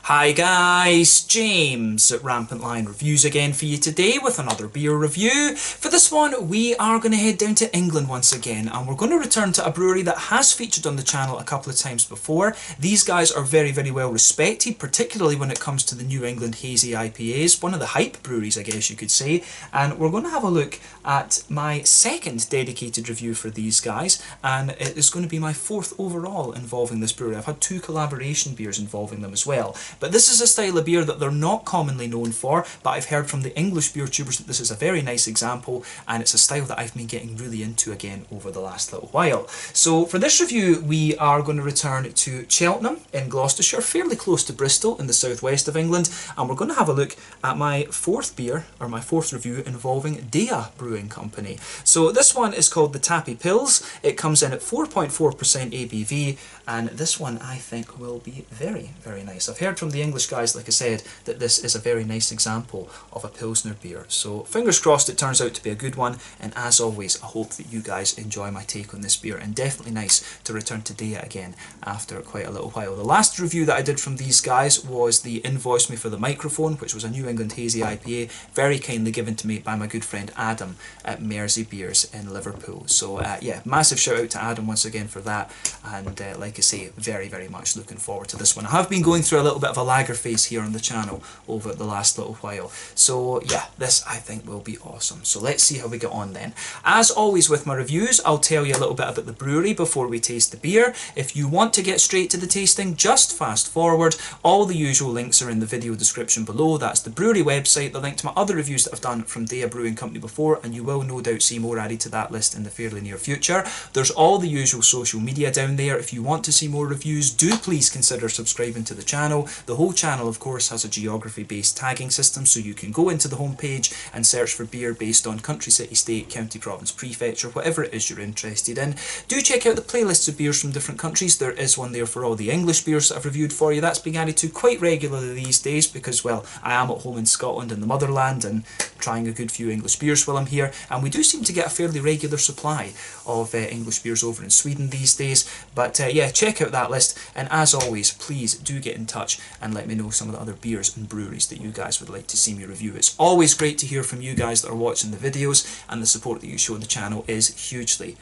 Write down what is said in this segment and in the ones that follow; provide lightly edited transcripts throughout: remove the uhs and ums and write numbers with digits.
Hi guys, James at Rampant Lion Reviews again for you today with another beer review. For this one we are going to head down to England once again, and we're going to return to a brewery that has featured on the channel a couple of times before. These guys are very well respected, particularly when it comes to the New England Hazy IPAs, one of the hype breweries I guess you could say, and we're going to have a look at my second dedicated review for these guys, and it is going to be my fourth overall involving this brewery. I've had two collaboration beers involving them as well. But this is a style of beer that they're not commonly known for, but I've heard from the English beer tubers that this is a very nice example, and it's a style that I've been getting really into again over the last little while. So for this review we are going to return to Cheltenham in Gloucestershire, fairly close to Bristol in the southwest of England, and we're going to have a look at my fourth beer, or my fourth review, involving Deya Brewing Company. So this one is called the Tappy Pills. It comes in at 4.4% ABV, and this one I think will be very nice. I've heard from the English guys, like I said, that this is a very nice example of a Pilsner beer. So fingers crossed it turns out to be a good one, and as always I hope that you guys enjoy my take on this beer, and definitely nice to return to Deya again after quite a little while. The last review that I did from these guys was the Invoice Me for the Microphone, which was a New England Hazy IPA, very kindly given to me by my good friend Adam at Mersey Beers in Liverpool. So yeah, massive shout out to Adam once again for that, and like I say, very much looking forward to this one. I have been going through a little bit of a lager phase here on the channel over the last little while, so yeah, this I think will be awesome. So let's see how we get on then. As always with my reviews, I'll tell you a little bit about the brewery before we taste the beer. If you want to get straight to the tasting, just fast forward. All the usual links are in the video description below. That's the brewery website, the link to my other reviews that I've done from Deya Brewing Company before, and you will no doubt see more added to that list in the fairly near future. There's all the usual social media down there. If you want to see more reviews, do please consider subscribing to the channel. The whole channel of course has a geography based tagging system, so you can go into the homepage and search for beer based on country, city, state, county, province, prefecture, whatever it is you're interested in. Do check out the playlists of beers from different countries. There is one there for all the English beers that I've reviewed for you. That's being added to quite regularly these days because, well, I am at home in Scotland in the motherland and trying a good few English beers while I'm here, and we do seem to get a fairly regular supply of English beers over in Sweden these days. But yeah, check out that list, and as always please do get in touch and let me know some of the other beers and breweries that you guys would like to see me review. It's always great to hear from you guys that are watching the videos, and the support that you show the channel is hugely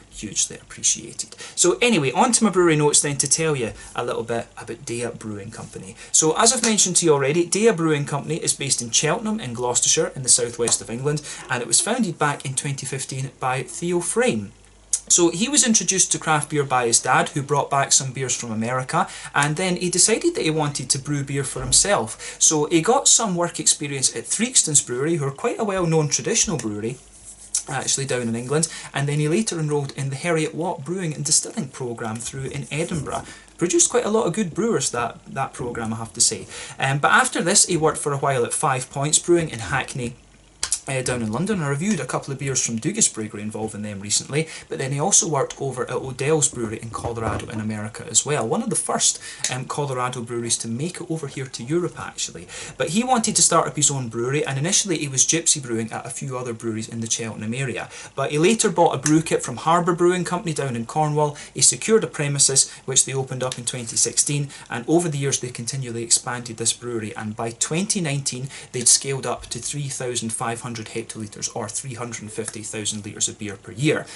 appreciated. So anyway, on to my brewery notes then, to tell you a little bit about Deya Brewing Company. So as I've mentioned to you already, Deya Brewing Company is based in Cheltenham in Gloucestershire in the southwest of England, and it was founded back in 2015 by Theo Frame. So he was introduced to craft beer by his dad, who brought back some beers from America, and then he decided that he wanted to brew beer for himself. So he got some work experience at Threakston's Brewery, who are quite a well-known traditional brewery actually down in England, and then he later enrolled in the Heriot Watt Brewing and Distilling programme through in Edinburgh. Produced quite a lot of good brewers, that programme I have to say. But after this he worked for a while at 5 Points Brewing in Hackney, down in London. I reviewed a couple of beers from Dugas Brewery involving them recently, but then he also worked over at Odell's Brewery in Colorado in America as well. One of the first Colorado breweries to make it over here to Europe actually. But he wanted to start up his own brewery, and initially he was gypsy brewing at a few other breweries in the Cheltenham area. But he later bought a brew kit from Harbour Brewing Company down in Cornwall. He secured a premises which they opened up in 2016, and over the years they continually expanded this brewery, and by 2019 they'd scaled up to 3,500 hectolitres or 350,000 litres of beer per year.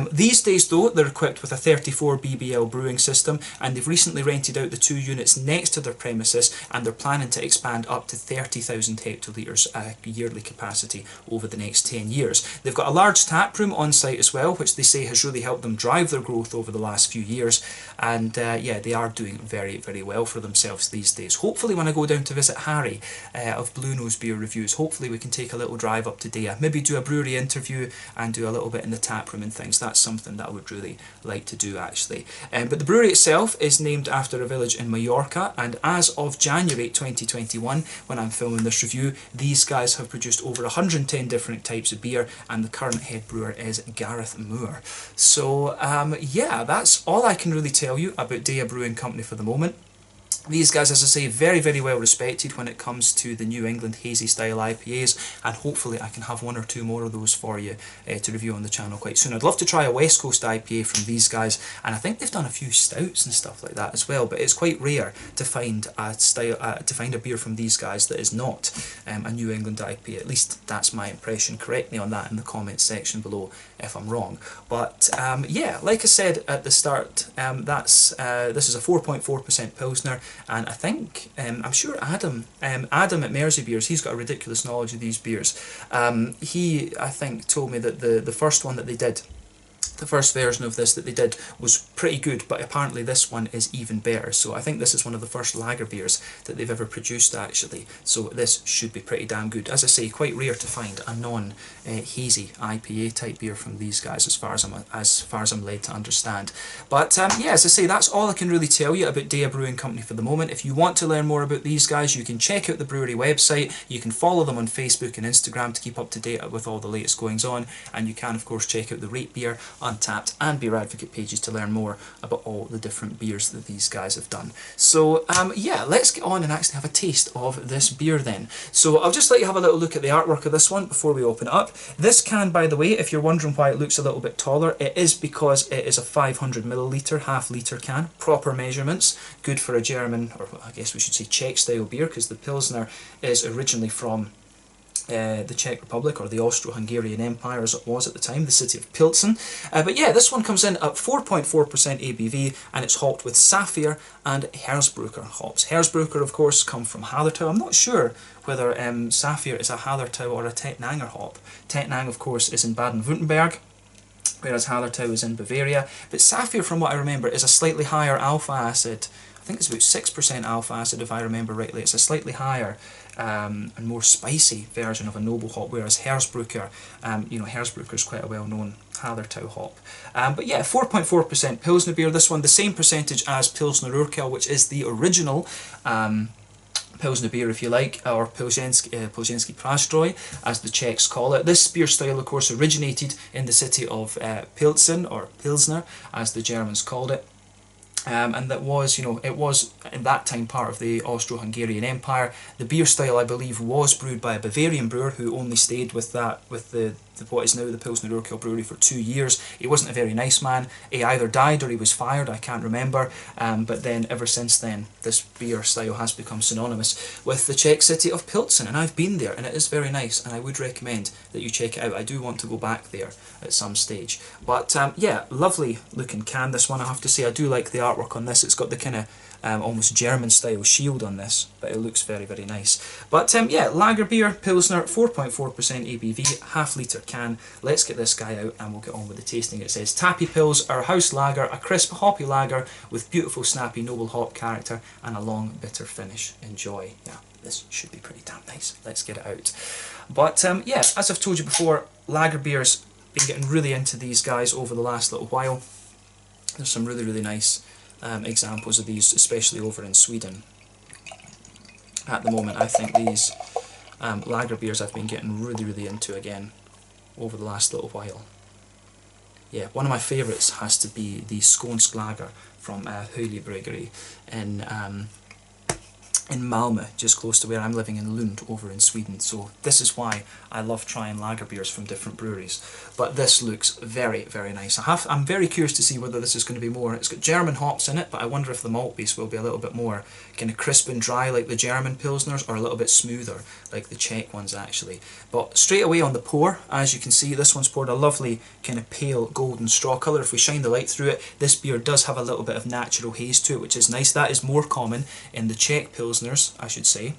These days though, they're equipped with a 34 BBL brewing system, and they've recently rented out the 2 units next to their premises, and they're planning to expand up to 30,000 hectolitres yearly capacity over the next 10 years. They've got a large tap room on site as well, which they say has really helped them drive their growth over the last few years, and yeah, they are doing very well for themselves these days. Hopefully when I go down to visit Harry of Blue Nose Beer Reviews, hopefully we can take a little drive up to Deya, maybe do a brewery interview and do a little bit in the tap room and things. That's something that I would really like to do actually. But the brewery itself is named after a village in Mallorca, and as of January 2021, when I'm filming this review, these guys have produced over 110 different types of beer, and the current head brewer is Gareth Moore. So yeah, that's all I can really tell you about Deya Brewing Company for the moment. These guys, as I say, very, very well respected when it comes to the New England hazy style IPAs, and hopefully I can have one or two more of those for you to review on the channel quite soon. I'd love to try a West Coast IPA from these guys, and I think they've done a few stouts and stuff like that as well, but it's quite rare to find a beer from these guys that is not a New England IPA. At least that's my impression. Correct me on that in the comments section below if I'm wrong. But yeah, like I said at the start, this is a 4.4% Pilsner. And I think, I'm sure Adam at Mersey Beers, he's got a ridiculous knowledge of these beers. He, I think, told me that the first one that they did, the first version of this that they did was pretty good, but apparently this one is even better. So I think this is one of the first lager beers that they've ever produced, actually. So this should be pretty damn good. As I say, quite rare to find a non-hazy IPA type beer from these guys, as far as I'm led to understand. But yeah, as I say, that's all I can really tell you about Deya Brewing Company for the moment. If you want to learn more about these guys, you can check out the brewery website. You can follow them on Facebook and Instagram to keep up to date with all the latest goings on, and you can of course check out the Rate Beer, Untappd and Beer Advocate pages to learn more about all the different beers that these guys have done. So yeah, let's get on and actually have a taste of this beer then. So I'll just let you have a little look at the artwork of this one before we open it up. This can, by the way, if you're wondering why it looks a little bit taller, it is because it is a 500ml, half-litre can, proper measurements, good for a German, or I guess we should say Czech style beer, because the Pilsner is originally from the Czech Republic, or the Austro-Hungarian Empire as it was at the time, the city of Pilsen. But yeah, this one comes in at 4.4% ABV, and it's hopped with Sapphire and Hersbrucker hops. Hersbrucker, of course, come from Hallertau. I'm not sure whether Sapphire is a Hallertau or a Tettnanger hop. Tettnang, of course, is in Baden-Württemberg, whereas Hallertau is in Bavaria. But Sapphire, from what I remember, is a slightly higher alpha acid. I think it's about 6% alpha acid, if I remember rightly. It's a slightly higher and more spicy version of a noble hop, whereas Hersbrucker, you know, Hersbrucker is quite a well-known Hallertau hop. But yeah, 4.4% Pilsner beer. This one, the same percentage as Pilsner Urquell, which is the original Pilsner beer, if you like, or Pilsensky Prastroy, as the Czechs call it. This beer style, of course, originated in the city of Pilsen, or Pilsner, as the Germans called it. And that was, you know, it was in that time part of the Austro-Hungarian Empire. The beer style, I believe, was brewed by a Bavarian brewer who only stayed with what is now the Pilsner Urquell brewery for 2 years. He wasn't a very nice man. He either died or he was fired, I can't remember. But then, ever since then, this beer style has become synonymous with the Czech city of Pilsen, and I've been there, and it is very nice, and I would recommend that you check it out. I do want to go back there at some stage. But yeah, lovely looking can, this one, I have to say. I do like the artwork on this. It's got the kind of almost German style shield on this, but it looks very, very nice. But yeah, lager beer, Pilsner, 4.4% ABV, half-litre can. Let's get this guy out and we'll get on with the tasting. It says, Tappy Pils, our house lager, a crisp hoppy lager with beautiful snappy noble hop character and a long bitter finish. Enjoy. Yeah, this should be pretty damn nice. Let's get it out. But yeah, as I've told you before, lager beers, been getting really into these guys over the last little while. There's some really, really nice examples of these, especially over in Sweden. At the moment, I think these lager beers I've been getting really, really into again over the last little while. Yeah, one of my favourites has to be the Skånsk Lager from Höli Brewery in Malmö, just close to where I'm living in Lund over in Sweden. So this is why I love trying lager beers from different breweries. But this looks very, very nice. I'm very curious to see whether this is going to be more. It's got German hops in it, but I wonder if the malt base will be a little bit more kind of crisp and dry like the German Pilsners, or a little bit smoother like the Czech ones actually. But straight away on the pour, as you can see, this one's poured a lovely kind of pale golden straw colour. If we shine the light through it, this beer does have a little bit of natural haze to it, which is nice. That is more common in the Czech Pilsners, I should say.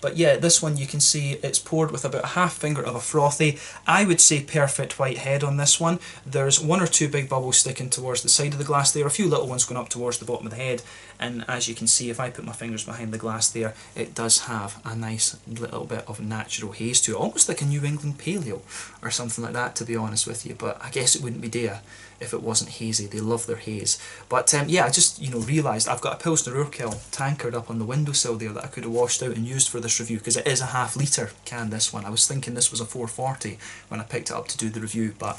But yeah, this one you can see it's poured with about a half finger of a frothy, I would say perfect white head on this one. There's one or two big bubbles sticking towards the side of the glass there, a few little ones going up towards the bottom of the head, and as you can see, if I put my fingers behind the glass there, it does have a nice little bit of natural haze to it, almost like a New England Pale Ale or something like that, to be honest with you. But I guess it wouldn't be Deya if it wasn't hazy. They love their haze. But yeah, I just realised I've got a Pilsner Urquell tankard up on the windowsill there that I could have washed out and used for this review, because it is a half-litre can, this one. I was thinking this was a 440 when I picked it up to do the review, but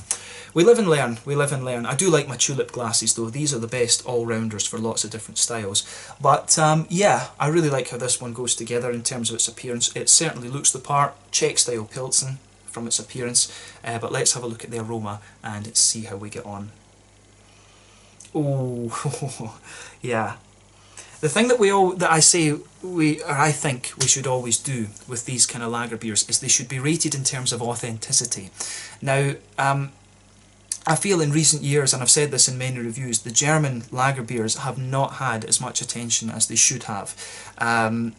we live and learn, we live and learn. I do like my tulip glasses though, these are the best all-rounders for lots of different styles. But yeah, I really like how this one goes together in terms of its appearance. It certainly looks the part, Czech style Pilsen from its appearance, but let's have a look at the aroma and see how we get on. Oh, yeah. The thing that I think we should always do with these kind of lager beers is they should be rated in terms of authenticity. Now, I feel in recent years, and I've said this in many reviews, the German lager beers have not had as much attention as they should have.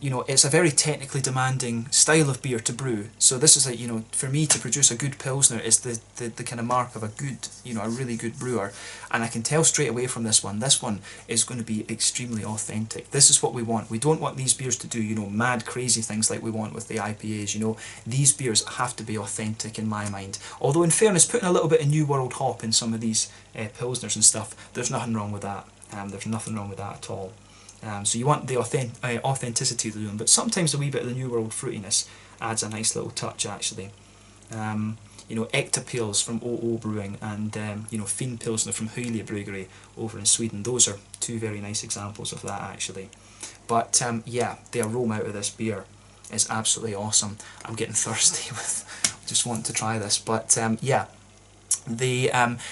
You know, it's a very technically demanding style of beer to brew. So this is you know, for me to produce a good Pilsner is the kind of mark of a good, you know, a really good brewer. And I can tell straight away from this one is going to be extremely authentic. This is what we want. We don't want these beers to do, you know, mad, crazy things like we want with the IPAs, you know. These beers have to be authentic in my mind. Although in fairness, putting a little bit of New World hop in some of these Pilsners and stuff, there's nothing wrong with that. There's nothing wrong with that at all. So you want the authenticity to them, but sometimes a wee bit of the New World fruitiness adds a nice little touch actually. You know, Ektapils from OO Brewing and you know, Fin Pilsner from Hylje Brewery over in Sweden. Those are two very nice examples of that actually. But yeah, the aroma out of this beer is absolutely awesome. I'm getting thirsty with just wanting to try this, but yeah.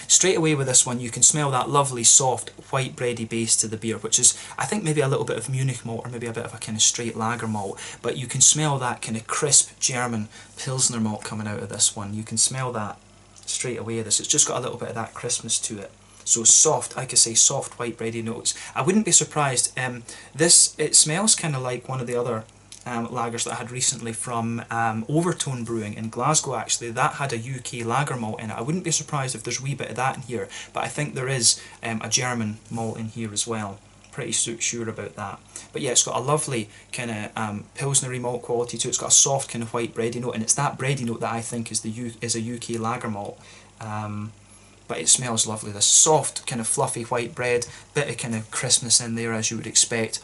Straight away with this one you can smell that lovely soft white bready base to the beer, which is I think maybe a little bit of Munich malt or maybe a bit of a kind of straight lager malt, but you can smell that kind of crisp German Pilsner malt coming out of this one. You can smell that straight away. It's just got a little bit of that crispness to it. So soft, like I say, soft white bready notes. I wouldn't be surprised. It smells kind of like one of the other lagers that I had recently from Overtone Brewing in Glasgow actually. That had a UK lager malt in it. I wouldn't be surprised if there's a wee bit of that in here, but I think there is a German malt in here as well. Pretty sure about that. But yeah, it's got a lovely kind of Pilsnery malt quality to it. It's got a soft kind of white bready note, and it's that bready note that I think is a UK lager malt. But it smells lovely. This soft kind of fluffy white bread, bit of kind of crispness in there as you would expect.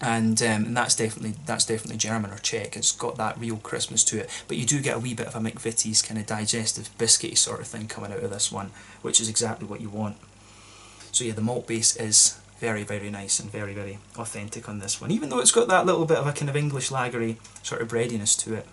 And that's definitely German or Czech. It's got that real crispness to it, but you do get a wee bit of a McVitie's kind of digestive biscuity sort of thing coming out of this one, which is exactly what you want. So yeah, the malt base is very, very nice and very, very authentic on this one, even though it's got that little bit of a kind of English lagery sort of breadiness to it.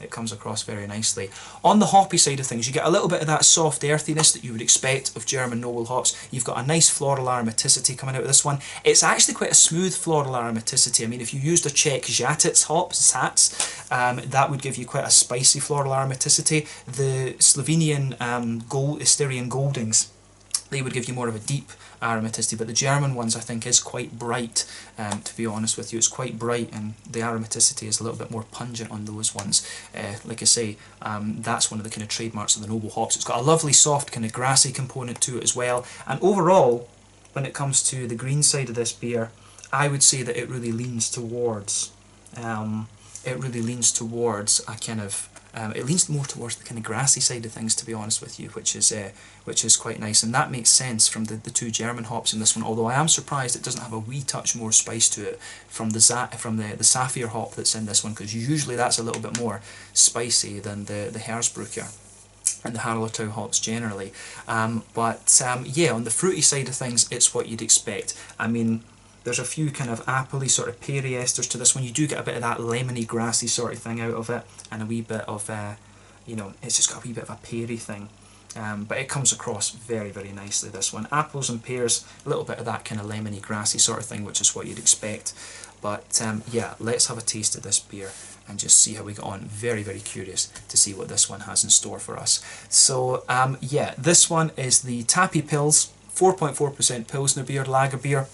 It comes across very nicely. On the hoppy side of things, you get a little bit of that soft earthiness that you would expect of German noble hops. You've got a nice floral aromaticity coming out of this one. It's actually quite a smooth floral aromaticity. I mean, if you used a Czech Žatec hop, that would give you quite a spicy floral aromaticity. The Slovenian Styrian Goldings, they would give you more of a deep aromaticity, but the German ones I think is quite bright, to be honest with you. It's quite bright and the aromaticity is a little bit more pungent on those ones. Like I say, that's one of the kind of trademarks of the noble hops. It's got a lovely soft kind of grassy component to it as well, and overall when it comes to the green side of this beer, I would say that it really leans towards a kind of it leans more towards the kind of grassy side of things, to be honest with you, which is quite nice, and that makes sense from the two German hops in this one. Although I am surprised it doesn't have a wee touch more spice to it from the Saphir hop that's in this one, because usually that's a little bit more spicy than the Hersbrucker and the Harlotau hops generally. Yeah, on the fruity side of things, it's what you'd expect. I mean, there's a few kind of appley sort of peary esters to this one. You do get a bit of that lemony, grassy sort of thing out of it, and a wee bit of, you know, it's just got a wee bit of a peary thing. But it comes across very, very nicely, this one. Apples and pears, a little bit of that kind of lemony, grassy sort of thing, which is what you'd expect. But yeah, let's have a taste of this beer and just see how we get on. Very, very curious to see what this one has in store for us. So yeah, this one is the Tappy Pils, 4.4% Pilsner beer, lager beer,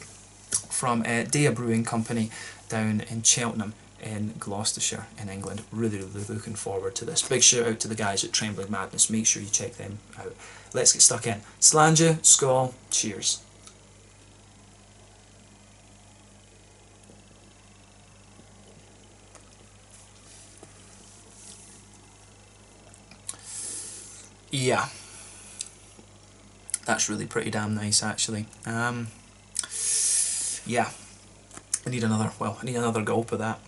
from Deya Brewing Company down in Cheltenham in Gloucestershire in England. Really, really looking forward to this. Big shout out to the guys at Trembling Madness. Make sure you check them out. Let's get stuck in. Slàinte, skål, cheers. Yeah, that's really pretty damn nice actually. Yeah, I need another gulp of that.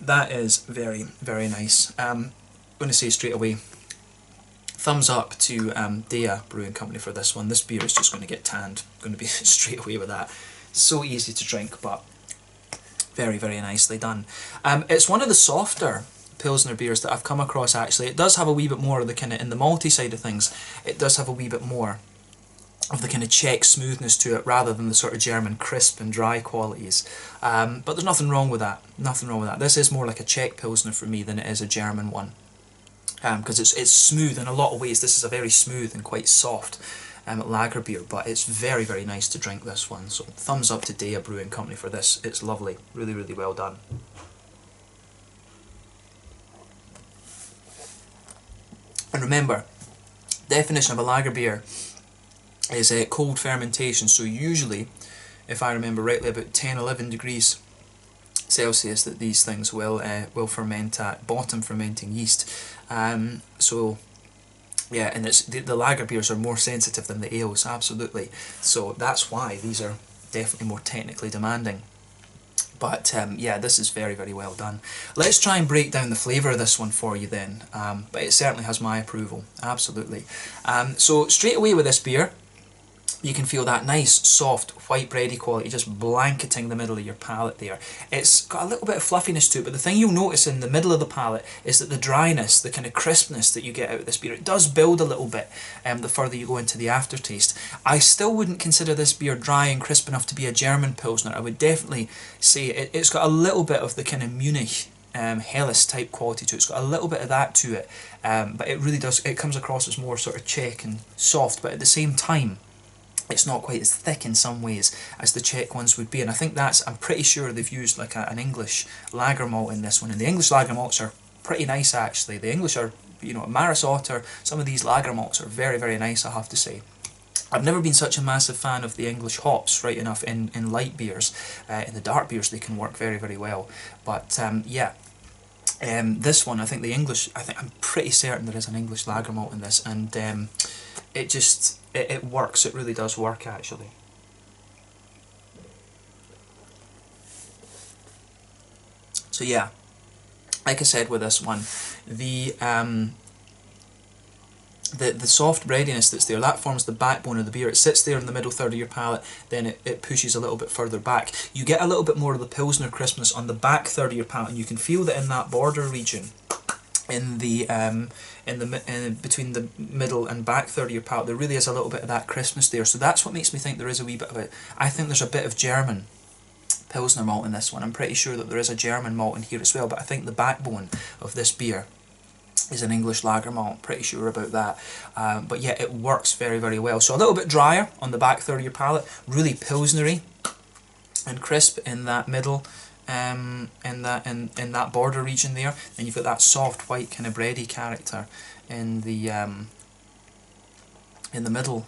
that is very, very nice. I'm going to say straight away, thumbs up to Deya Brewing Company for this one. This beer is just going to get tanned. Going to be straight away with that. So easy to drink, but very, very nicely done. It's one of the softer Pilsner beers that I've come across actually. It does have a wee bit more of the kind of, in the malty side of things, it does have a wee bit more of the kind of Czech smoothness to it rather than the sort of German crisp and dry qualities. But there's nothing wrong with that. Nothing wrong with that. This is more like a Czech Pilsner for me than it is a German one. Because it's smooth in a lot of ways. This is a very smooth and quite soft lager beer, but it's very, very nice to drink, this one. So thumbs up to Deya Brewing Company for this. It's lovely. Really, really well done. And remember, definition of a lager beer is a cold fermentation. So usually, if I remember rightly, about 10-11 degrees Celsius that these things will ferment at, bottom fermenting yeast. So yeah, and it's the lager beers are more sensitive than the ales, absolutely. So that's why these are definitely more technically demanding. But yeah, this is very, very well done. Let's try and break down the flavour of this one for you then. But it certainly has my approval, absolutely. So straight away with this beer, you can feel that nice, soft, white bready quality just blanketing the middle of your palate there. It's got a little bit of fluffiness to it, but the thing you'll notice in the middle of the palate is that the dryness, the kind of crispness that you get out of this beer, it does build a little bit the further you go into the aftertaste. I still wouldn't consider this beer dry and crisp enough to be a German Pilsner. I would definitely say it's got a little bit of the kind of Munich Helles type quality to it. It's got a little bit of that to it, but it really does, it comes across as more sort of Czech and soft, but at the same time, it's not quite as thick in some ways as the Czech ones would be, and I think that's, I'm pretty sure they've used like an English lager malt in this one, and the English lager malts are pretty nice actually. The English are, you know, Maris Otter, some of these lager malts are very, very nice, I have to say. I've never been such a massive fan of the English hops, right enough, in light beers. In the dark beers they can work very, very well, but yeah. This one, I think the English, I'm pretty certain there is an English lager malt in this, and it just, it works, it really does work actually. So yeah, like I said with this one, the soft breadiness that's there, that forms the backbone of the beer. It sits there in the middle third of your palate, then it pushes a little bit further back. You get a little bit more of the Pilsner crispness on the back third of your palate, and you can feel that in that border region, in the between the middle and back third of your palate, there really is a little bit of that crispness there. So that's what makes me think there is a wee bit of it. I think there's a bit of German Pilsner malt in this one. I'm pretty sure that there is a German malt in here as well, but I think the backbone of this beer is an English lager malt, pretty sure about that. But yeah, it works very, very well. So a little bit drier on the back third of your palate, really Pilsnery and crisp in that middle, in that border region there. Then you've got that soft white kind of bready character in the middle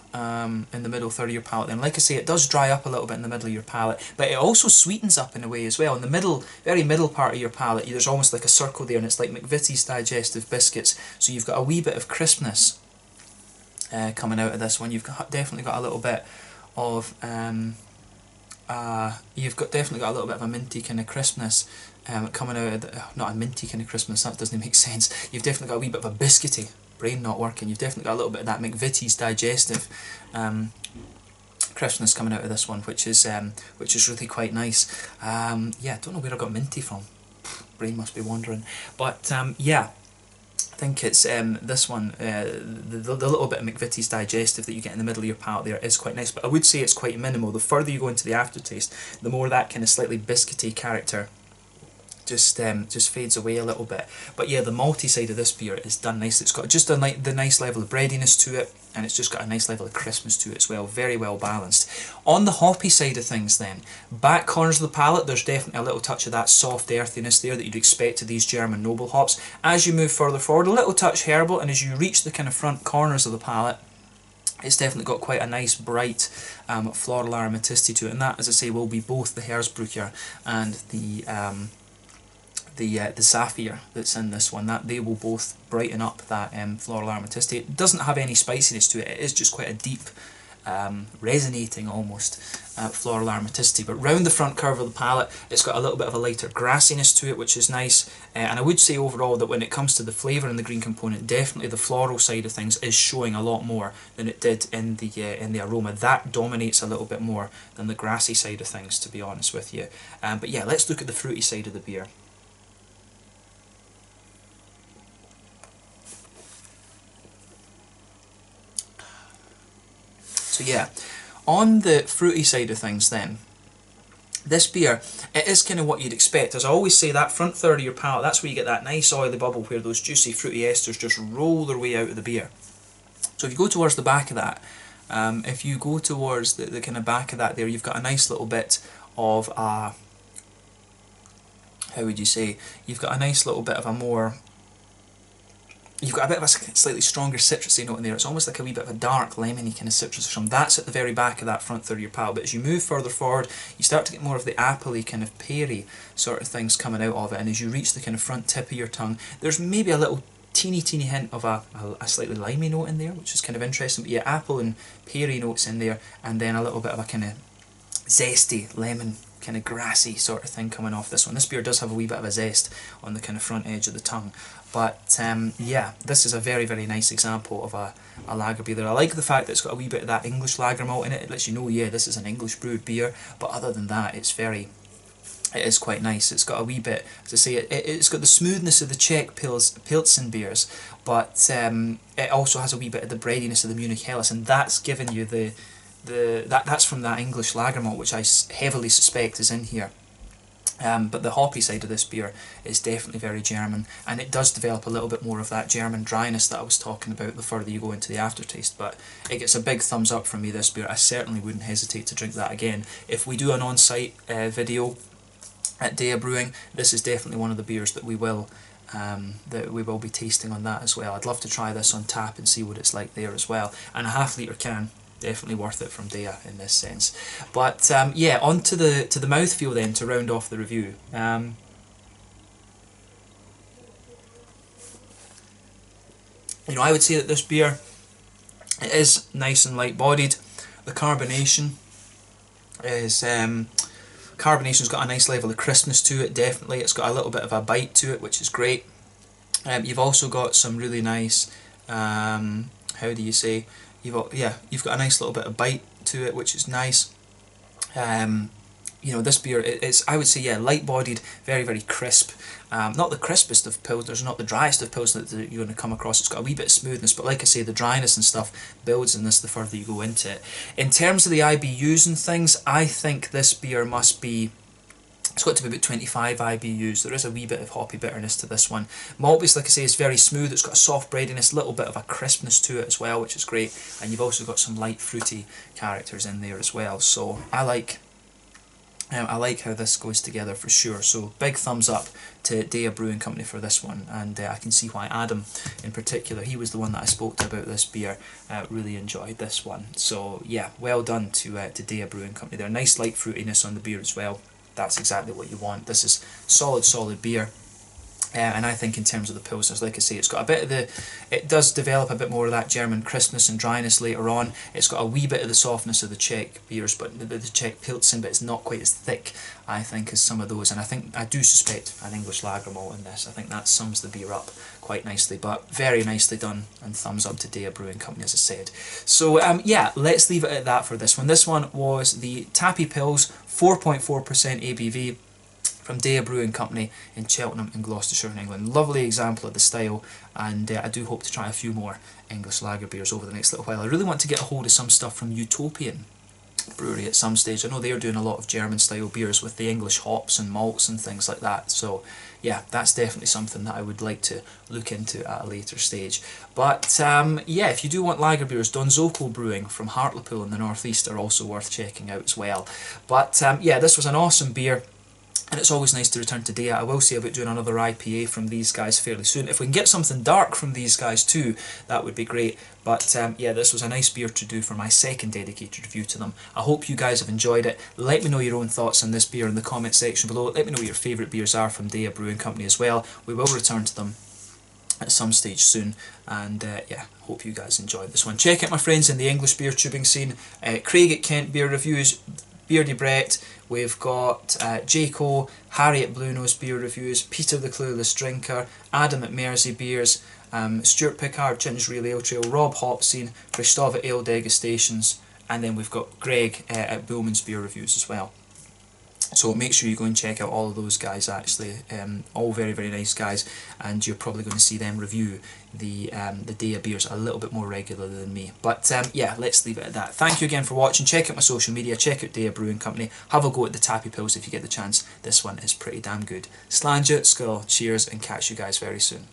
third of your palate. Then, like I say, it does dry up a little bit in the middle of your palate, but it also sweetens up in a way as well. In the middle, very middle part of your palate, there's almost like a circle there, and it's like McVitie's digestive biscuits. So you've got a wee bit of crispness coming out of this one. You've definitely got a little bit of definitely got a little bit of a minty kind of crispness coming out of the, not a minty kind of crispness, that doesn't make sense. You've definitely got a wee bit of a biscuity, brain not working, you've definitely got a little bit of that McVitie's digestive crispness coming out of this one, which is really quite nice. Yeah, I don't know where I got minty from, brain must be wandering, but yeah, I think it's this one, the little bit of McVitie's digestive that you get in the middle of your palate there is quite nice, but I would say it's quite minimal. The further you go into the aftertaste, the more that kind of slightly biscuity character just fades away a little bit. But yeah, the malty side of this beer is done nicely. It's got just the nice level of breadiness to it, and it's just got a nice level of crispness to it as well. Very well balanced. On the hoppy side of things then, back corners of the palate, there's definitely a little touch of that soft earthiness there that you'd expect to these German noble hops. As you move further forward, a little touch herbal, and as you reach the kind of front corners of the palate, it's definitely got quite a nice bright floral aromaticity to it, and that, as I say, will be both the Herzbrucher and the Saphir that's in this one. That they will both brighten up that floral aromaticity. It doesn't have any spiciness to it. It is just quite a deep resonating almost floral aromaticity. But round the front curve of the palate, it's got a little bit of a lighter grassiness to it, which is nice. And I would say overall that when it comes to the flavour and the green component, definitely the floral side of things is showing a lot more than it did in the aroma. That dominates a little bit more than the grassy side of things, to be honest with you. But yeah, let's look at the fruity side of the beer. So yeah, on the fruity side of things then, this beer, it is kind of what you'd expect. As I always say, that front third of your palate, that's where you get that nice oily bubble where those juicy fruity esters just roll their way out of the beer. So if you go towards the back of that, if you go towards the kind of back of that there, you've got a nice little bit of a, how would you say, you've got a nice little bit of a more, you've got a bit of a slightly stronger citrusy note in there. It's almost like a wee bit of a dark lemony kind of citrus or something. That's at the very back of that front third of your palate. But as you move further forward, you start to get more of the appley kind of peary sort of things coming out of it. And as you reach the kind of front tip of your tongue, there's maybe a little teeny hint of a slightly limey note in there, which is kind of interesting. But yeah, apple and peary notes in there, and then a little bit of a kind of zesty lemon, kind of grassy sort of thing coming off this one. This beer does have a wee bit of a zest on the kind of front edge of the tongue. But yeah, this is a very nice example of a lager beer there. I like the fact that it's got a wee bit of that English lager malt in it. It lets you know, yeah, this is an English brewed beer. But other than that, it is quite nice. It's got a wee bit, as I say, it's got the smoothness of the Czech Pilsen beers, but it also has a wee bit of the breadiness of the Munich Helles, and that's given you that's from that English lager malt, which I heavily suspect is in here. But the hoppy side of this beer is definitely very German, and it does develop a little bit more of that German dryness that I was talking about the further you go into the aftertaste. But it gets a big thumbs up from me, this beer. I certainly wouldn't hesitate to drink that again. If we do an on-site video at Deya Brewing, this is definitely one of the beers that we will be tasting on that as well. I'd love to try this on tap and see what it's like there as well. And a half-litre can, definitely worth it from Deya in this sense. But yeah, on to the mouthfeel then, to round off the review. You know, I would say that this beer, it is nice and light-bodied. The carbonation's got a nice level of crispness to it, definitely. It's got a little bit of a bite to it, which is great. You've also got some really nice, how do you say, you've got a nice little bit of bite to it, which is nice. You know, this beer, it's, I would say, yeah, light-bodied, very crisp. Not the crispest of pilsners, not the driest of pilsners that you're going to come across. It's got a wee bit of smoothness, but like I say, the dryness and stuff builds in this the further you go into it. In terms of the IBUs and things, I think this beer must be, it's got to be about 25 IBUs. There is a wee bit of hoppy bitterness to this one. Malt base, like I say, is very smooth. It's got a soft breadiness, a little bit of a crispness to it as well, which is great. And you've also got some light fruity characters in there as well. So I like how this goes together for sure. So big thumbs up to Deya Brewing Company for this one, and I can see why Adam in particular, he was the one that I spoke to about this beer, really enjoyed this one. So yeah, well done to Deya Brewing Company. They're nice light fruitiness on the beer as well. That's exactly what you want. This is solid beer. And I think in terms of the pilsners, like I say, it's got a bit of it does develop a bit more of that German crispness and dryness later on. It's got a wee bit of the softness of the Czech beers, but the Czech Pilsen, but it's not quite as thick, I think, as some of those. And I do suspect an English lager malt in this. I think that sums the beer up quite nicely, but very nicely done, and thumbs up to Deya Brewing Company, as I said. So yeah, let's leave it at that for this one. This one was the Tappy Pils, 4.4% ABV, from Deya Brewing Company in Cheltenham in Gloucestershire in England. Lovely example of the style, and I do hope to try a few more English lager beers over the next little while. I really want to get a hold of some stuff from Utopian Brewery at some stage. I know they're doing a lot of German style beers with the English hops and malts and things like that. So yeah, that's definitely something that I would like to look into at a later stage. But yeah, if you do want lager beers, Donzoko Brewing from Hartlepool in the northeast are also worth checking out as well. But yeah, this was an awesome beer. And it's always nice to return to Deya. I will say about doing another IPA from these guys fairly soon. If we can get something dark from these guys too, that would be great. But yeah, this was a nice beer to do for my second dedicated review to them. I hope you guys have enjoyed it. Let me know your own thoughts on this beer in the comment section below. Let me know what your favourite beers are from Deya Brewing Company as well. We will return to them at some stage soon, and yeah, hope you guys enjoyed this one. Check out my friends in the English beer tubing scene, Craig at Kent Beer Reviews, Beardy Brett, we've got Jaco, Harry at Blue Nose Beer Reviews, Peter the Clueless Drinker, Adam at Mersey Beers, Stuart Pickard, Chinton's Real Ale Trail, Rob Hopscene, Christophe at Ale Degustations, and then we've got Greg at Bullman's Beer Reviews as well. So make sure you go and check out all of those guys, actually, all very, very nice guys, and you're probably going to see them review the Deya beers a little bit more regularly than me. But yeah, let's leave it at that. Thank you again for watching. Check out my social media, check out Deya Brewing Company, have a go at the Tappy pills if you get the chance. This one is pretty damn good. Slàinte, skull, cheers, and catch you guys very soon.